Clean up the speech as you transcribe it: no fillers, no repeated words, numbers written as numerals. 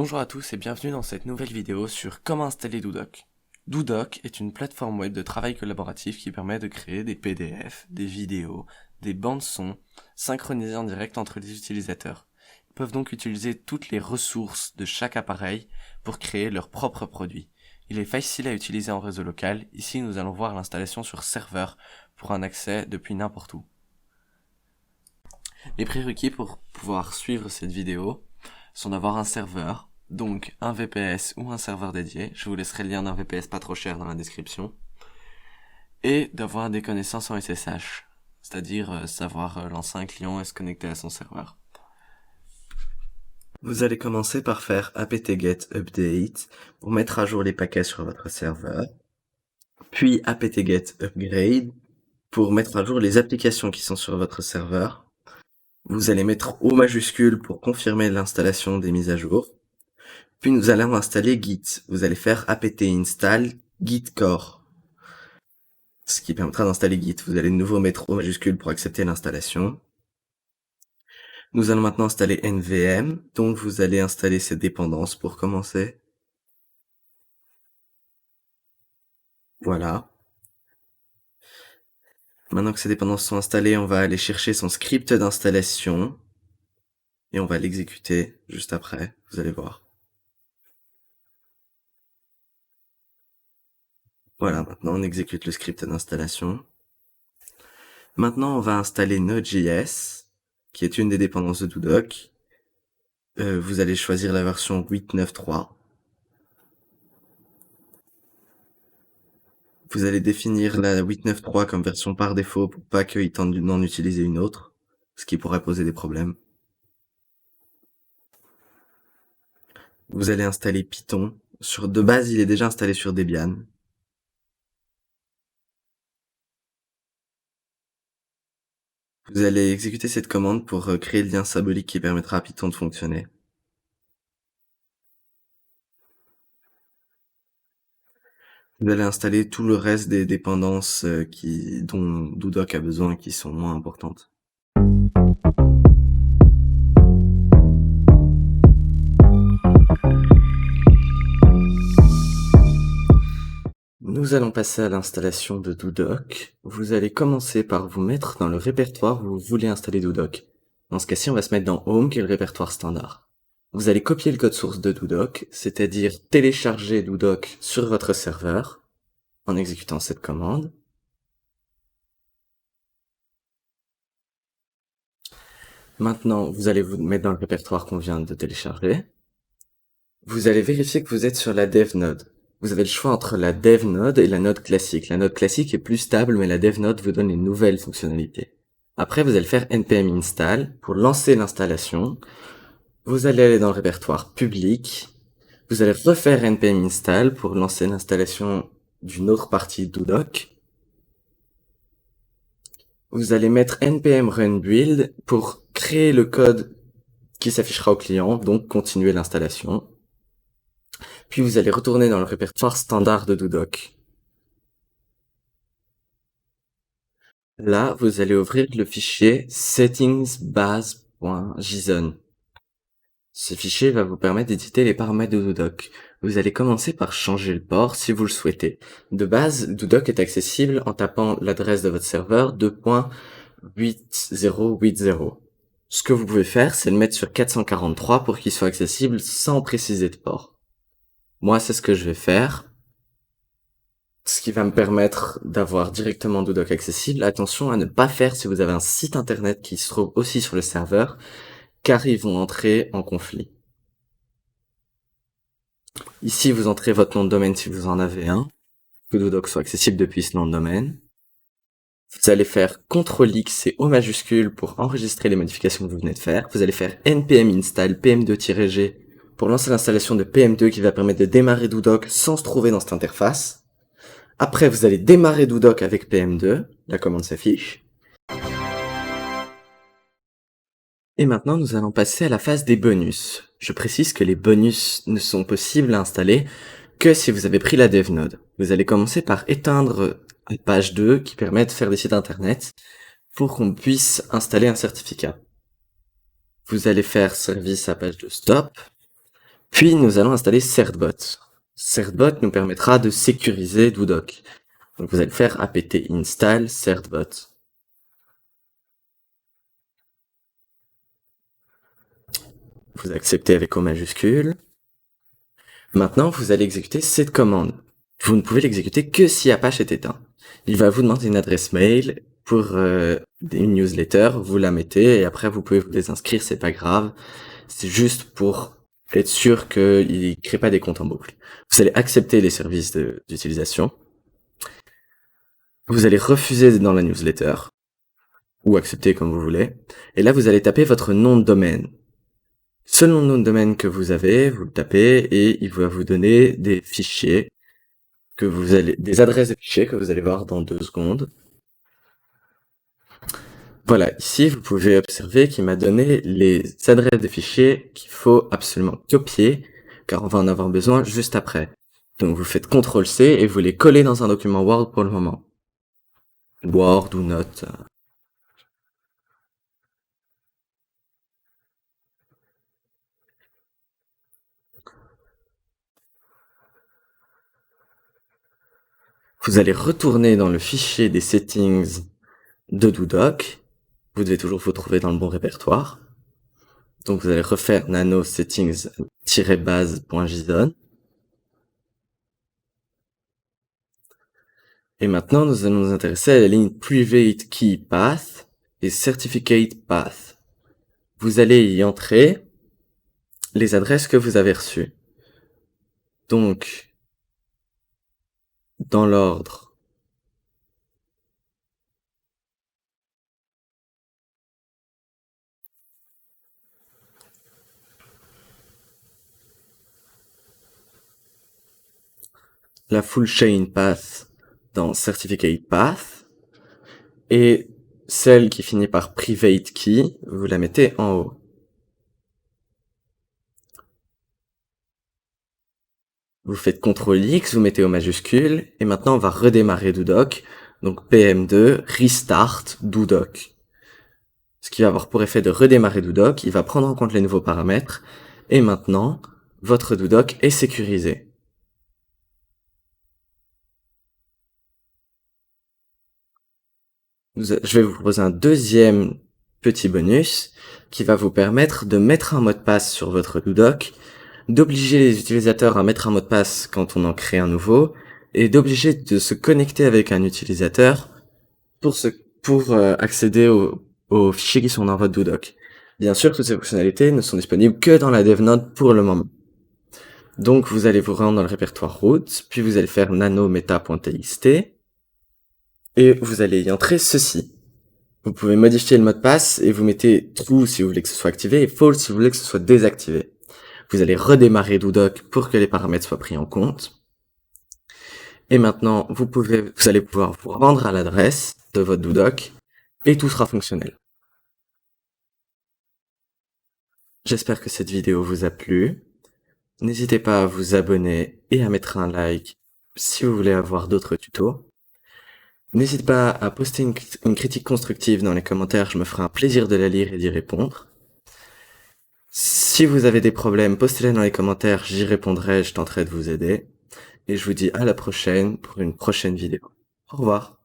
Bonjour à tous et bienvenue dans cette nouvelle vidéo sur comment installer Doudoc. Doudoc est une plateforme web de travail collaboratif qui permet de créer des PDF, des vidéos, des bandes son, synchronisées en direct entre les utilisateurs. Ils peuvent donc utiliser toutes les ressources de chaque appareil pour créer leurs propres produits. Il est facile à utiliser en réseau local. Ici, nous allons voir l'installation sur serveur pour un accès depuis n'importe où. Les prérequis pour pouvoir suivre cette vidéo sont d'avoir un serveur, donc un VPS ou un serveur dédié. Je vous laisserai le lien d'un VPS pas trop cher dans la description. Et d'avoir des connaissances en SSH, c'est-à-dire savoir lancer un client et se connecter à son serveur. Vous allez commencer par faire apt-get update pour mettre à jour les paquets sur votre serveur, puis apt-get upgrade pour mettre à jour les applications qui sont sur votre serveur. Vous allez mettre O majuscule pour confirmer l'installation des mises à jour. Puis nous allons installer Git. Vous allez faire apt install git core, ce qui permettra d'installer Git. Vous allez de nouveau mettre O majuscule pour accepter l'installation. Nous allons maintenant installer NVM, donc vous allez installer ces dépendances pour commencer. Voilà. Maintenant que ces dépendances sont installées, on va aller chercher son script d'installation et on va l'exécuter juste après, vous allez voir. Voilà, maintenant on exécute le script d'installation. Maintenant on va installer Node.js, qui est une des dépendances de Doudoc. Vous allez choisir la version 8.9.3. Vous allez définir la 8.9.3 comme version par défaut pour pas qu'il tente d'en utiliser une autre, ce qui pourrait poser des problèmes. Vous allez installer Python. De base, il est déjà installé sur Debian. Vous allez exécuter cette commande pour créer le lien symbolique qui permettra à Python de fonctionner. Vous allez installer tout le reste des dépendances dont Doudoc a besoin, qui sont moins importantes. Nous allons passer à l'installation de Doudoc. Vous allez commencer par vous mettre dans le répertoire où vous voulez installer Doudoc. Dans ce cas-ci, on va se mettre dans Home, qui est le répertoire standard. Vous allez copier le code source de Doudoc, c'est-à-dire télécharger Doudoc sur votre serveur, en exécutant cette commande. Maintenant, vous allez vous mettre dans le répertoire qu'on vient de télécharger. Vous allez vérifier que vous êtes sur la dev node. Vous avez le choix entre la dev node et la node classique. La node classique est plus stable, mais la dev node vous donne les nouvelles fonctionnalités. Après, vous allez faire npm install pour lancer l'installation. Vous allez aller dans le répertoire public. Vous allez refaire npm install pour lancer l'installation d'une autre partie de Doudoc. Vous allez mettre npm run build pour créer le code qui s'affichera au client, donc continuer l'installation. Puis vous allez retourner dans le répertoire standard de Doudoc. Là, vous allez ouvrir le fichier settingsbase.json. Ce fichier va vous permettre d'éditer les paramètres de Doudoc. Vous allez commencer par changer le port si vous le souhaitez. De base, Doudoc est accessible en tapant l'adresse de votre serveur 2.8080. Ce que vous pouvez faire, c'est le mettre sur 443 pour qu'il soit accessible sans préciser de port. Moi, c'est ce que je vais faire. Ce qui va me permettre d'avoir directement Doudoc accessible. Attention à ne pas faire si vous avez un site internet qui se trouve aussi sur le serveur, car ils vont entrer en conflit. Ici, vous entrez votre nom de domaine si vous en avez un, que Doudoc soit accessible depuis ce nom de domaine. Vous allez faire CTRL-X et O majuscule pour enregistrer les modifications que vous venez de faire. Vous allez faire npm install pm2-g pour lancer l'installation de PM2 qui va permettre de démarrer Doudoc sans se trouver dans cette interface. Après, vous allez démarrer Doudoc avec PM2, la commande s'affiche. Et maintenant, nous allons passer à la phase des bonus. Je précise que les bonus ne sont possibles à installer que si vous avez pris la dev node. Vous allez commencer par éteindre la page 2 qui permet de faire des sites internet pour qu'on puisse installer un certificat. Vous allez faire service à page de stop. Puis nous allons installer Certbot. Certbot nous permettra de sécuriser Dodoc. Donc vous allez faire apt install certbot. Vous acceptez avec O majuscule. Maintenant, vous allez exécuter cette commande. Vous ne pouvez l'exécuter que si Apache est éteint. Il va vous demander une adresse mail pour une newsletter, vous la mettez et après vous pouvez vous désinscrire, c'est pas grave. C'est juste pour être sûr qu'il ne crée pas des comptes en boucle. Vous allez accepter les services d'utilisation. Vous allez refuser dans la newsletter ou accepter comme vous voulez. Et là, vous allez taper votre nom de domaine. Selon le nom de domaine que vous avez, vous le tapez et il va vous donner des fichiers des adresses de fichiers que vous allez voir dans 2 secondes. Voilà, ici vous pouvez observer qu'il m'a donné les adresses de fichiers qu'il faut absolument copier, car on va en avoir besoin juste après. Donc vous faites CTRL-C et vous les collez dans un document Word pour le moment. Word ou Note. Vous allez retourner dans le fichier des settings de Dodoc. Vous devez toujours vous trouver dans le bon répertoire. Donc vous allez refaire nano settings-base.json. Et maintenant, nous allons nous intéresser à la ligne Private Key Path et Certificate Path. Vous allez y entrer les adresses que vous avez reçues. Donc, dans l'ordre, la Full Chain Path dans Certificate Path et celle qui finit par Private Key, vous la mettez en haut. Vous faites CTRL-X, vous mettez au majuscule, et maintenant on va redémarrer Dodoc. Donc PM2, Restart Dodoc. Ce qui va avoir pour effet de redémarrer Dodoc, il va prendre en compte les nouveaux paramètres, et maintenant, votre Dodoc est sécurisé. Je vais vous proposer un deuxième petit bonus qui va vous permettre de mettre un mot de passe sur votre Dodoc, d'obliger les utilisateurs à mettre un mot de passe quand on en crée un nouveau, et d'obliger de se connecter avec un utilisateur pour accéder aux fichiers qui sont dans votre Dodoc. Bien sûr, toutes ces fonctionnalités ne sont disponibles que dans la DevNode pour le moment. Donc, vous allez vous rendre dans le répertoire root, puis vous allez faire nano-meta.txt, et vous allez y entrer ceci. Vous pouvez modifier le mot de passe et vous mettez true si vous voulez que ce soit activé et false si vous voulez que ce soit désactivé. Vous allez redémarrer Dodoc pour que les paramètres soient pris en compte. Et maintenant, vous allez pouvoir vous rendre à l'adresse de votre Dodoc et tout sera fonctionnel. J'espère que cette vidéo vous a plu. N'hésitez pas à vous abonner et à mettre un like si vous voulez avoir d'autres tutos. N'hésitez pas à poster une critique constructive dans les commentaires, je me ferai un plaisir de la lire et d'y répondre. Si vous avez des problèmes, postez-les dans les commentaires, j'y répondrai, je tenterai de vous aider. Et je vous dis à la prochaine pour une prochaine vidéo. Au revoir.